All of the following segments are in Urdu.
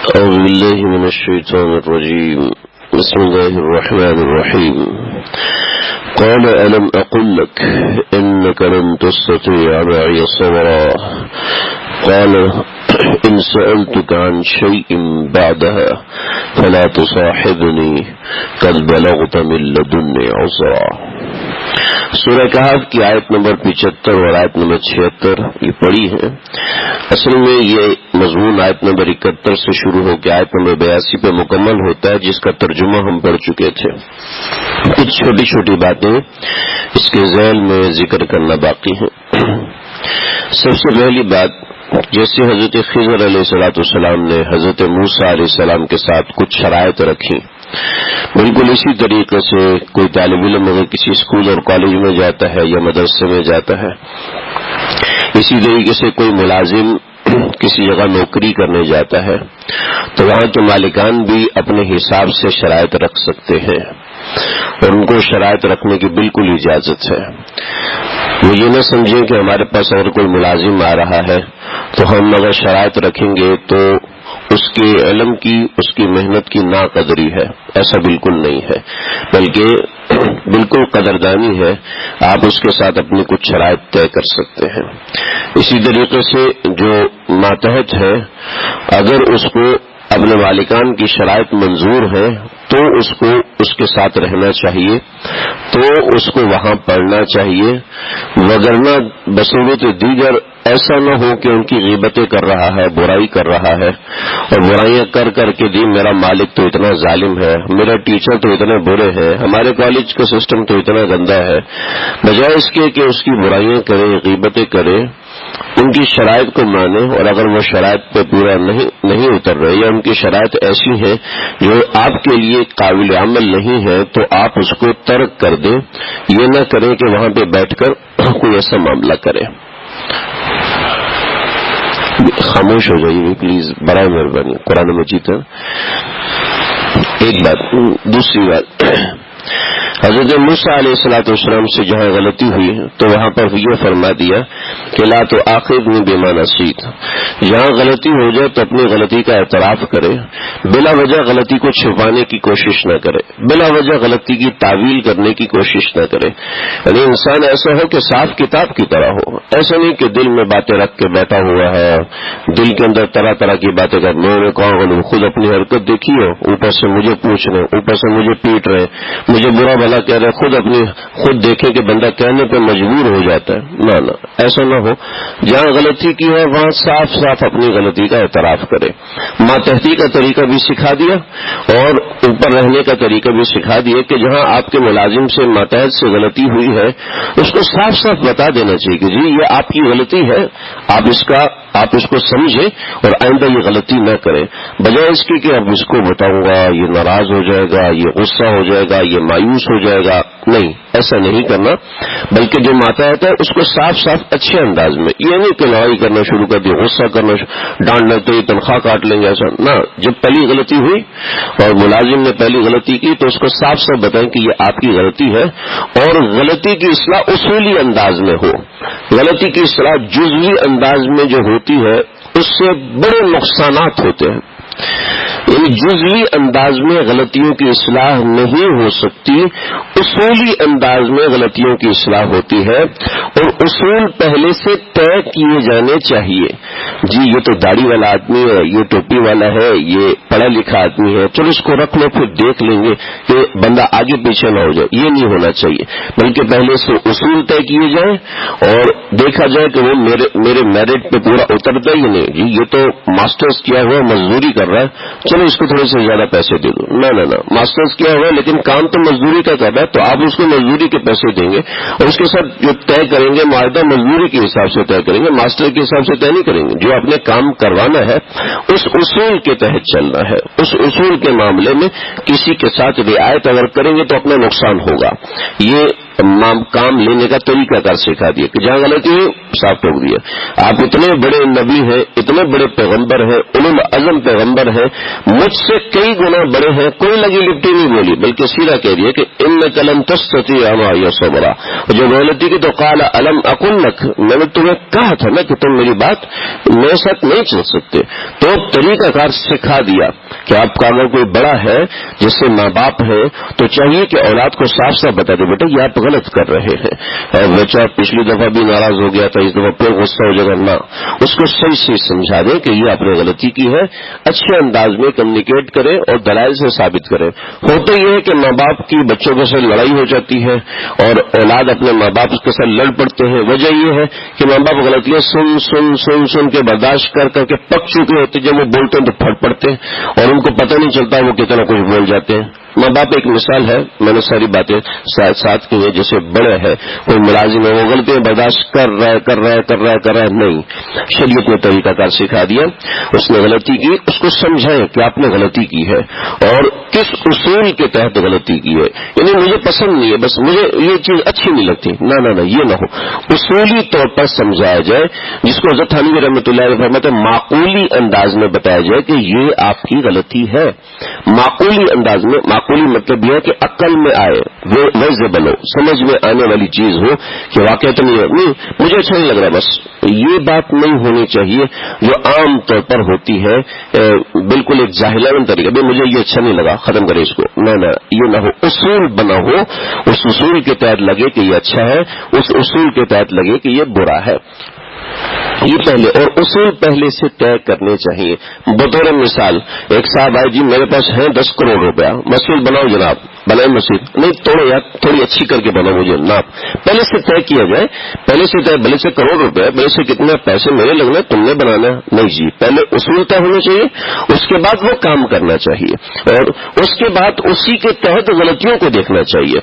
أعوذ بالله من الشيطان الرجيم. بسم الله الرحمن الرحيم. قال ألم أقل لك إنك لن تستطيع معي صبرا قال إن سألتك عن شيء بعدها فلا تصاحبني قد بلغت من لدني عذرا. سورہ کہف کی آیت نمبر 75 اور آیت نمبر 76 یہ پڑھی ہے. اصل میں یہ مضمون آیت نمبر 71 سے شروع ہو کے آیت نمبر 82 پہ مکمل ہوتا ہے، جس کا ترجمہ ہم پڑھ چکے تھے. کچھ چھوٹی چھوٹی باتیں اس کے ذیل میں ذکر کرنا باقی ہیں. سب سے پہلی بات، جیسے حضرت خضر علیہ السلام نے حضرت موسیٰ علیہ السلام کے ساتھ کچھ شرائط رکھی، بالکل اسی طریقے سے کوئی طالب علم اگر کسی اسکول اور کالج میں جاتا ہے یا مدرسے میں جاتا ہے، اسی طریقے سے کوئی ملازم کسی جگہ نوکری کرنے جاتا ہے تو وہاں کے مالکان بھی اپنے حساب سے شرائط رکھ سکتے ہیں اور ان کو شرائط رکھنے کی بالکل اجازت ہے. وہ یہ نہ سمجھیں کہ ہمارے پاس اگر کوئی ملازم آ رہا ہے تو ہم اگر شرائط رکھیں گے تو اس کے علم کی، اس کی محنت کی ناقدری ہے. ایسا بالکل نہیں ہے، بلکہ بالکل قدردانی ہے. آپ اس کے ساتھ اپنی کچھ شرائط طے کر سکتے ہیں. اسی طریقے سے جو ماتحت ہے، اگر اس کو اپنے مالکان کی شرائط منظور ہے تو اس کو اس کے ساتھ رہنا چاہیے، تو اس کو وہاں پڑھنا چاہیے، وگرنہ بصورت دیگر ایسا نہ ہو کہ ان کی غیبتیں کر رہا ہے، برائی کر رہا ہے، اور برائیاں کر کر کے دی میرا مالک تو اتنا ظالم ہے، میرا ٹیچر تو اتنے برے ہیں، ہمارے کالج کا سسٹم تو اتنا گندا ہے. بجائے اس کے کہ اس کی برائیاں کرے، غیبتیں کرے، ان کی شرائط کو مانے، اور اگر وہ شرائط پہ پورا نہیں اتر رہے یا ان کی شرائط ایسی ہیں جو آپ کے لیے قابل عمل نہیں ہے تو آپ اس کو ترک کر دیں. یہ نہ کریں کہ وہاں پہ بیٹھ کر کوئی ایسا معاملہ کرے. خاموش ہو جائیے پلیز، برائے مہربانی، قرآن مجید ہے. ایک بات. دوسری بات، حضرت موسیٰ علیہ السلام سے جہاں غلطی ہوئی تو وہاں پر یہ فرما دیا کہ لا تو آخذنی بما نسیت. جہاں غلطی ہو جائے تو اپنی غلطی کا اعتراف کرے، بلا وجہ غلطی کو چھپانے کی کوشش نہ کرے، بلا وجہ غلطی کی تعویل کرنے کی کوشش نہ کرے. یعنی انسان ایسا ہو کہ صاف کتاب کی طرح ہو. ایسا نہیں کہ دل میں باتیں رکھ کے بیٹھا ہوا ہے، دل کے اندر طرح طرح کی باتیں کر، میں نے کہا خود اپنی حرکت دیکھی ہو، اوپر سے مجھے پوچھ رہے، اوپر سے مجھے پیٹ رہے، مجھے برا بھلا کہہ رہے، خود دیکھیں کہ بندہ کہنے پہ مجبور ہو جاتا ہے. نہ ایسا نہ ہو. جہاں غلطی کی ہے وہاں صاف صاف اپنی غلطی کا اعتراف کرے. ماتحتی کا طریقہ بھی سکھا دیا اور اوپر رہنے کا طریقہ بھی سکھا دیا کہ جہاں آپ کے ملازم سے ماتحت سے غلطی ہوئی ہے اس کو صاف صاف بتا دینا چاہیے کہ جی یہ آپ کی غلطی ہے، آپ اس کو سمجھیں اور آئندہ یہ غلطی نہ کریں. بجائے اس کی کہ اب اس کو بتاؤں گا یہ ناراض ہو جائے گا، یہ غصہ ہو جائے گا، یہ مایوس ہو جائے گا. نہیں، ایسا نہیں کرنا، بلکہ جو ماتحت ہے اس کو صاف صاف اچھے انداز میں، یہ نہیں کہ لڑائی کرنا شروع کر دی، غصہ کرنا، ڈانٹ لگتے ہی تنخواہ کاٹ لیں گے، ایسا نہ. جب پہلی غلطی ہوئی اور ملازم نے پہلی غلطی کی تو اس کو صاف صاف بتائیں کہ یہ آپ کی غلطی ہے اور غلطی کی اصلاح اصولی انداز میں ہو. غلطی کی اصلاح جزوی انداز میں جو ہوتی ہے اس سے بڑے نقصانات ہوتے ہیں. یعنی جزوی انداز میں غلطیوں کی اصلاح نہیں ہو سکتی، اصولی انداز میں غلطیوں کی اصلاح ہوتی ہے، اور اصول پہلے سے طے کیے جانے چاہیے. جی یہ تو داڑھی والا آدمی ہے، یہ ٹوپی والا ہے، یہ پڑھا لکھا آدمی ہے، چلو اس کو رکھ لو، پھر دیکھ لیں گے کہ بندہ آگے پیچھے نہ ہو جائے. یہ نہیں ہونا چاہیے، بلکہ پہلے سے اصول طے کیے جائیں اور دیکھا جائے کہ وہ میرے میرٹ پہ پورا اترتا ہی نہیں. جی یہ تو ماسٹرز کیا ہوا مزدوری کر رہا ہے، چلو اس کو تھوڑے سے زیادہ پیسے دے دو. نہ ماسٹرز کیا ہوا ہے لیکن کام تو مزدوری کا کر رہا ہے تو آپ اس کو مزدوری کے پیسے دیں گے اور اس کے ساتھ جو طے کریں گے معاہدہ مزدوری کے حساب سے طے کریں گے، ماسٹر کے حساب سے طے نہیں کریں گے. جو آپ نے کام کروانا ہے اس اصول کے تحت چلنا ہے. اس اصول کے معاملے میں کسی کے ساتھ رعایت اگر کریں گے تو اپنا نقصان ہوگا. یہ کام لینے کا طریقہ کار سکھا دیا کہ جہاں غلطی ہوئی صاف ٹوک دیا. آپ اتنے بڑے نبی ہیں, اتنے بڑے پیغمبر ہیں, اولو العزم پیغمبر ہیں, مجھ سے کئی گنا بڑے ہیں, کوئی لگی لپٹی نہیں بولی بلکہ سیدھا کہہ دیا کہ انک لن تستطيع معي صبرا. جو غلطی کی تو قال الم اقل لك, میں نے تمہیں کہا تھا نا کہ تم میری بات میرے ساتھ نہیں چل سکتے. تو طریقہ کار سکھا دیا کہ آپ کا اگر کوئی بڑا ہے جس سے ماں باپ ہے تو چاہیے کہ اولاد کو صاف صاف بتا دے بیٹا یہ آپ غلط کر رہے ہیں. اور بچہ پچھلی دفعہ بھی ناراض ہو گیا تھا, اس دفعہ پھر غصہ ہو جائے گا نہ, اس کو صحیح سے سمجھا دیں کہ یہ آپ نے غلطی کی ہے, اچھے انداز میں کمیونیکیٹ کریں اور دلائل سے ثابت کریں. ہوتا یہ ہے کہ ماں باپ کی بچوں کے ساتھ لڑائی ہو جاتی ہے اور اولاد اپنے ماں باپ کے ساتھ لڑ پڑتے ہیں. وجہ یہ ہے کہ ماں باپ غلطیاں سن سن سن سن کے برداشت کر کر کے پک چکے ہوتے, جب وہ بولتے ہیں تو پھٹ پڑتے ہیں اور ان کو پتہ نہیں چلتا وہ کتنا کچھ بول جاتے ہیں. ماں باپ ایک مثال ہے, میں نے ساری باتیں ساتھ کی ہیں. جیسے بڑے ہے, کوئی ملازم ہے, وہ غلطیاں برداشت کر رہا ہے نہیں, شریعت نے طریقہ کار سکھا دیا. اس نے غلطی کی, اس کو سمجھائیں کہ آپ نے غلطی کی ہے اور کس اصول کے تحت غلطی کی ہے. یعنی مجھے پسند نہیں ہے, بس مجھے یہ چیز اچھی نہیں لگتی, نہ یہ نہ ہو. اصولی طور پر سمجھایا جائے, جس کو حضرت تھانوی رحمۃ اللہ علیہ فرماتے ہیں معقولی انداز میں بتایا جائے کہ یہ آپ کی غلطی ہے. معقولی انداز میں, معقولی مطلب یہ ہے کہ عقل میں آئے, ویزیبل ہو, سمجھ میں آنے والی چیز ہو کہ واقعہ تو نہیں مجھے اچھا نہیں لگ رہا. بس یہ بات نہیں ہونی چاہیے جو عام طور پر ہوتی ہے, بالکل ایک جاہلانہ طریقہ, بھائی مجھے یہ اچھا نہیں لگا ختم کرے اس کو, نہ یہ نہ ہو. اصول بنا ہو, اس اصول کے تحت لگے کہ یہ اچھا ہے, اس اصول کے تحت لگے کہ یہ برا ہے. یہ پہلے, اور اصول پہلے سے طے کرنے چاہیے. بطور مثال ایک صاحب آئے, جی میرے پاس ہیں 10 کروڑ روپیہ, مسجد بناؤ جناب. بنائے مسجد نہیں, توڑو یار, تھوڑی اچھی کر کے بناؤ مجھے ناپ. پہلے سے طے کیا جائے, پہلے سے طے, بھلے سے کروڑ روپے, بھلے سے کتنے پیسے میرے لگنا, تم نے بنانا نہیں جی. پہلے اصول طے ہونے چاہیے, اس کے بعد وہ کام کرنا چاہیے اور اس کے بعد اسی کے تحت غلطیوں کو دیکھنا چاہیے.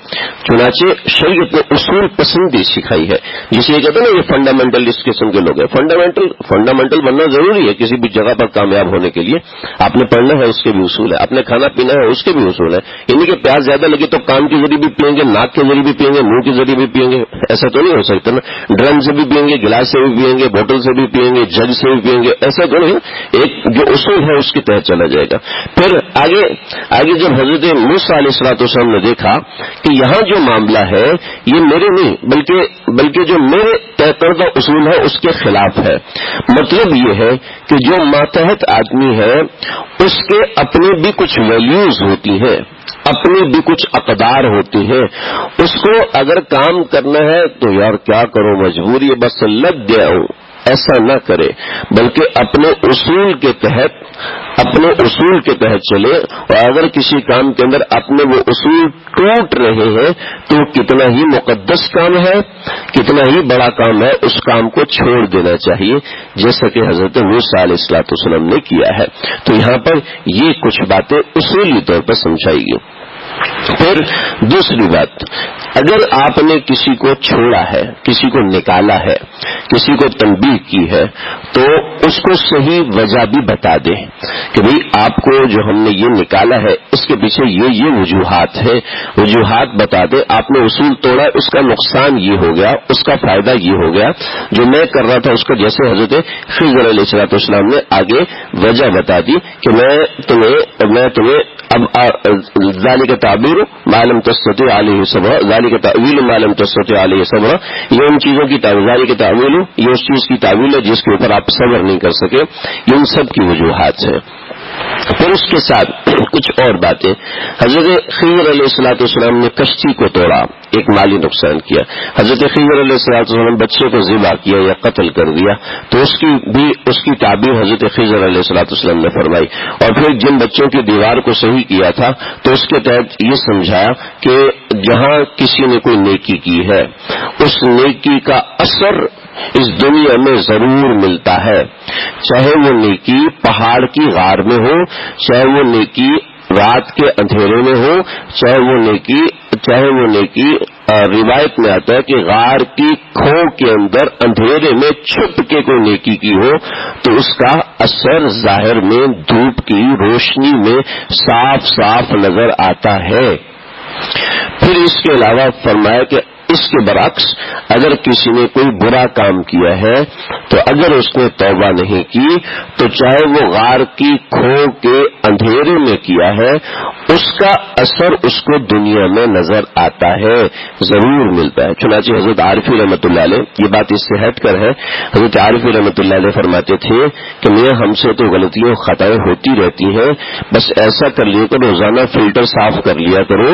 چنانچہ شریعت نے اصول پسندی سکھائی ہے, جسے یہ کہتے ہیں نا یہ فنڈامنٹلسٹ قسم کے لوگ ہیں. فنڈامنٹل بننا ضروری ہے کسی بھی جگہ پر کامیاب ہونے کے لیے. آپ نے پڑھنا ہے, اس کے بھی اصول ہے. آپ نے کھانا پینا ہے, اس کے بھی اصول ہے. یعنی کہ پیاز زیادہ لگے تو کان کے ذریعے بھی پئیں گے, ناک کے ذریعے بھی پئیں گے, منہ کے ذریعے بھی پئیں گے, ایسا تو نہیں ہو سکتا نا. ڈرم سے بھی پئیں گے, گلاس سے بھی پئیں گے, بوتل سے بھی پئیں گے, جگ سے بھی پئیں گے, ایسا تو نہیں. ایک جو اصول ہے اس کے تحت چلا جائے گا. پھر آگے جب حضرت موسیٰ علیہ الصلوۃ والسلام نے دیکھا کہ یہاں جو معاملہ ہے یہ میرے نہیں بلکہ جو میرے طے کردہ اصول ہے اس کے خلاف ہے. مطلب یہ ہے کہ جو ماتحت آدمی ہے اس کے اپنے بھی کچھ ویلیوز ہوتی ہیں, اپنے بھی کچھ اقدار ہوتے ہیں. اس کو اگر کام کرنا ہے تو یار کیا کرو, مجبوری ہے, بس لگ گیا ہوں, ایسا نہ کرے, بلکہ اپنے اصول کے تحت چلے. اور اگر کسی کام کے اندر اپنے وہ اصول ٹوٹ رہے ہیں تو کتنا ہی مقدس کام ہے, کتنا ہی بڑا کام ہے, اس کام کو چھوڑ دینا چاہیے, جیسا کہ حضرت موسیٰ علیہ الصلوۃ والسلام نے کیا ہے. تو یہاں پر یہ کچھ باتیں اصولی طور پر سمجھائی گئی. پھر دوسری بات, اگر آپ نے کسی کو چھوڑا ہے, کسی کو نکالا ہے, کسی کو تنبیہ کی ہے, تو اس کو صحیح وجہ بھی بتا دیں کہ بھئی آپ کو جو ہم نے یہ نکالا ہے اس کے پیچھے یہ وجوہات ہے, وجوہات بتا دیں. آپ نے اصول توڑا, اس کا نقصان یہ ہو گیا, اس کا فائدہ یہ ہو گیا, جو میں کر رہا تھا اس کا, جیسے حضرت خضر علیہ الصلوۃ والسلام نے آگے وجہ بتا دی کہ میں تمہیں اب ذالک تعبیر ما لم تستطع علیہ صبر, ذالک تعویل ما لم تستطع علیہ صبر, یہ ان چیزوں کی تعویل, ذالک تعویل یہ اس چیز کی تعویل ہے جس کے اوپر آپ صبر نہیں کر سکے. یہ ان سب کی وجوہات ہیں. پھر اس کے ساتھ کچھ اور باتیں. حضرت خضر علیہ الصلوۃ والسلام نے کشتی کو توڑا, ایک مالی نقصان کیا. حضرت خضر علیہ الصلوۃ والسلام بچے کو ذبح کیا یا قتل کر دیا, تو اس کی تعبیر حضرت خضر علیہ الصلوۃ والسلام نے فرمائی. اور پھر جن بچوں کی دیوار کو صحیح کیا تھا تو اس کے تحت یہ سمجھایا کہ جہاں کسی نے کوئی نیکی کی ہے اس نیکی کا اثر اس دنیا میں ضرور ملتا ہے, چاہے وہ نیکی پہاڑ کی غار میں ہو, چاہے وہ نیکی رات کے اندھیرے میں ہو, چاہے وہ نیکی روایت میں آتا ہے کہ غار کی کھو کے اندر اندھیرے میں چھپ کے کوئی نیکی کی ہو تو اس کا اثر ظاہر میں دھوپ کی روشنی میں صاف صاف نظر آتا ہے. پھر اس کے علاوہ فرمایا کہ اس کے برعکس اگر کسی نے کوئی برا کام کیا ہے تو اگر اس نے توبہ نہیں کی تو چاہے وہ غار کی کھو کے اندھیرے میں کیا ہے اس کا اثر اس کو دنیا میں نظر آتا ہے، ضرور ملتا ہے۔ چنانچہ حضرت عارفی رحمۃ اللہ علیہ، یہ بات اس سے ہٹ کر ہے، حضرت عارفی رحمۃ اللہ علیہ فرماتے تھے کہ میاں ہم سے تو غلطیاں خطائیں ہوتی رہتی ہیں، بس ایسا کر لیا کرو روزانہ فلٹر صاف کر لیا کرو،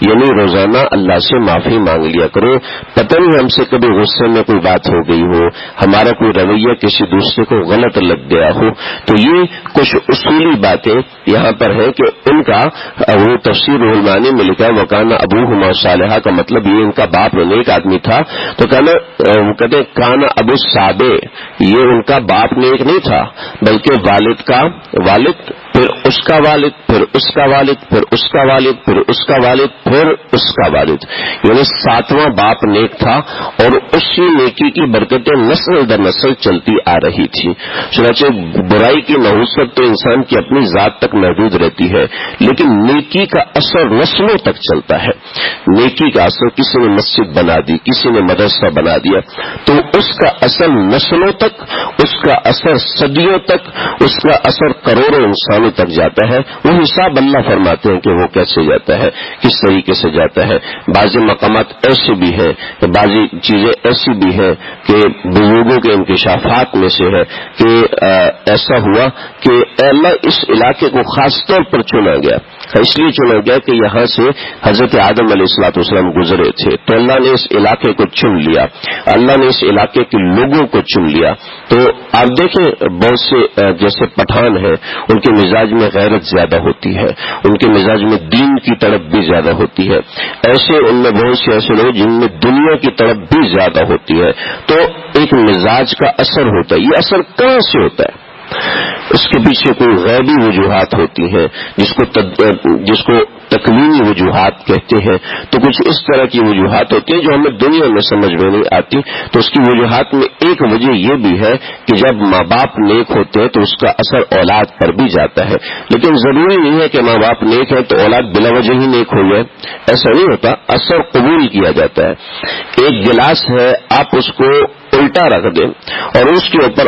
یعنی روزانہ اللہ سے معافی مانگ لیا کرو۔ پتہ نہیں ہم سے کبھی غصے میں کوئی بات ہو گئی ہو، ہمارا کوئی رویہ کسی دوسرے کو غلط لگ گیا ہو، تو یہ کچھ اصولی باتیں یہاں پر ہے کہ ان کا وہ تفسیر المعانی میں لکھا وکانا ابوہما صالحا کا مطلب یہ ان کا باپ نیک آدمی تھا، تو کہتے کانا ابو صابے، یہ ان کا باپ نیک نہیں تھا بلکہ والد کا والد، پھر اس کا والد، پھر اس کا والد، پھر اس کا والد، پھر اس کا والد، پھر اس کا والد، یعنی 7واں باپ نیک تھا اور اسی نیکی کی برکتیں نسل در نسل چلتی آ رہی تھی۔ چنانچہ برائی کی نحوست تو انسان کی اپنی ذات تک محدود رہتی ہے، لیکن نیکی کا اثر نسلوں تک چلتا ہے۔ نیکی کا اثر کسی نے مسجد بنا دی، کسی نے مدرسہ بنا دیا، تو اس کا اثر نسلوں تک، اس کا اثر صدیوں تک، اس کا اثر کروڑوں انسانوں تک جاتا ہے۔ وہ حساب اللہ فرماتے ہیں کہ وہ کیسے جاتا ہے، کس طریقے سے جاتا ہے۔ بعض مقامات ایسے بھی ہیں کہ بعض چیزیں ایسی بھی ہیں کہ بزرگوں کے انکشافات میں سے ہے کہ ایسا ہوا کہ اللہ اس علاقے کو خاص طور پر چنا گیا، اس لیے چنا گیا کہ یہاں سے حضرت آدم علیہ الصلوۃ والسلام گزرے تھے، تو اللہ نے اس علاقے کو چن لیا، اللہ نے اس علاقے کے لوگوں کو چن لیا۔ تو آپ دیکھیں بہت سے جیسے پٹھان ہیں ان کے مزاج میں غیرت زیادہ ہوتی ہے، ان کے مزاج میں دین کی طرف بھی زیادہ ہوتی ہے، ایسے ان میں بہت سے ایسے لوگ جن میں دنیا کی طرف بھی زیادہ ہوتی ہے۔ تو ایک مزاج کا اثر ہوتا ہے، یہ اثر کہاں سے ہوتا ہے؟ اس کے پیچھے کوئی غیبی وجوہات ہوتی ہیں جس کو تکوینی وجوہات کہتے ہیں، تو کچھ اس طرح کی وجوہات ہوتی ہیں جو ہمیں دنیا میں سمجھ میں نہیں آتی۔ تو اس کی وجوہات میں ایک وجہ یہ بھی ہے کہ جب ماں باپ نیک ہوتے ہیں تو اس کا اثر اولاد پر بھی جاتا ہے، لیکن ضروری نہیں ہے کہ ماں باپ نیک ہے تو اولاد بلا وجہ ہی نیک ہو جائے، ایسا نہیں ہوتا، اثر قبول کیا جاتا ہے۔ ایک گلاس ہے، آپ اس کو الٹا رکھ دیں اور اس کے اوپر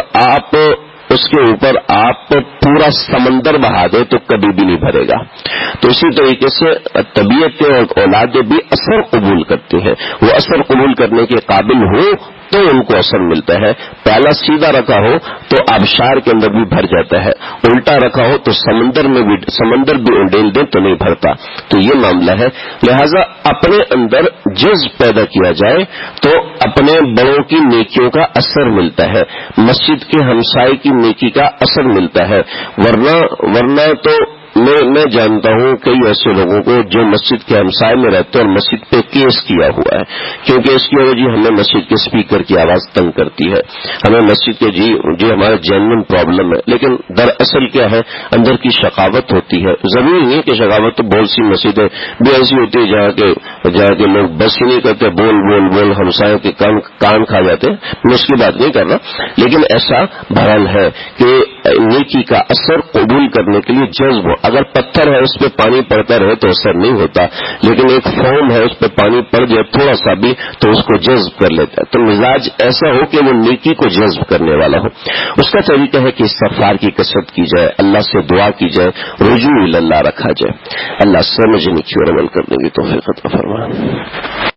آپ پورا سمندر بہا دیں تو کبھی بھی نہیں بھرے گا۔ تو اسی طریقے سے طبیعتیں اور اولادیں بھی اثر قبول کرتی ہیں، وہ اثر قبول کرنے کے قابل ہو تو ان کو اثر ملتا ہے۔ پیالہ سیدھا رکھا ہو تو آبشار کے اندر بھی بھر جاتا ہے، الٹا رکھا ہو تو سمندر بھی انڈیل دے تو نہیں بھرتا۔ تو یہ معاملہ ہے، لہذا اپنے اندر جذب پیدا کیا جائے تو اپنے بڑوں کی نیکیوں کا اثر ملتا ہے، مسجد کے ہمسائے کی نیکی کا اثر ملتا ہے، ورنہ تو میں جانتا ہوں کئی ایسے لوگوں کو جو مسجد کے ہمسائے میں رہتے ہیں اور مسجد پہ کیس کیا ہوا ہے، کیونکہ اس کی وجہ ہمیں مسجد کے اسپیکر کی آواز تنگ کرتی ہے، ہمیں مسجد کے جی ہمارا جینوئن پرابلم ہے، لیکن دراصل کیا ہے اندر کی شقاوت ہوتی ہے۔ ضروری نہیں کہ شقاوت، تو بہت سی مسجدیں بھی ایسی ہوتی ہے جہاں کے لوگ بس ہی نہیں کرتے، بول ہمسایوں کے کان کھا جاتے ہیں، میں اس کی بات نہیں کر رہا، لیکن ایسا بہرحال ہے کہ نیکی کا اثر قبول کرنے کے لیے جذب ہو۔ اگر پتھر ہے اس پہ پانی پڑتا رہے تو اثر نہیں ہوتا، لیکن ایک فوم ہے اس پہ پانی پڑ جائے تھوڑا سا بھی تو اس کو جذب کر لیتا ہے۔ تو مزاج ایسا ہو کہ وہ نیکی کو جذب کرنے والا ہو۔ اس کا طریقہ ہے کہ استغفار کی کثرت کی جائے، اللہ سے دعا کی جائے، رجوع اللہ رکھا جائے۔ اللہ سمجھنے کی اور عمل کرنے کی توفیق عطا فرمائے۔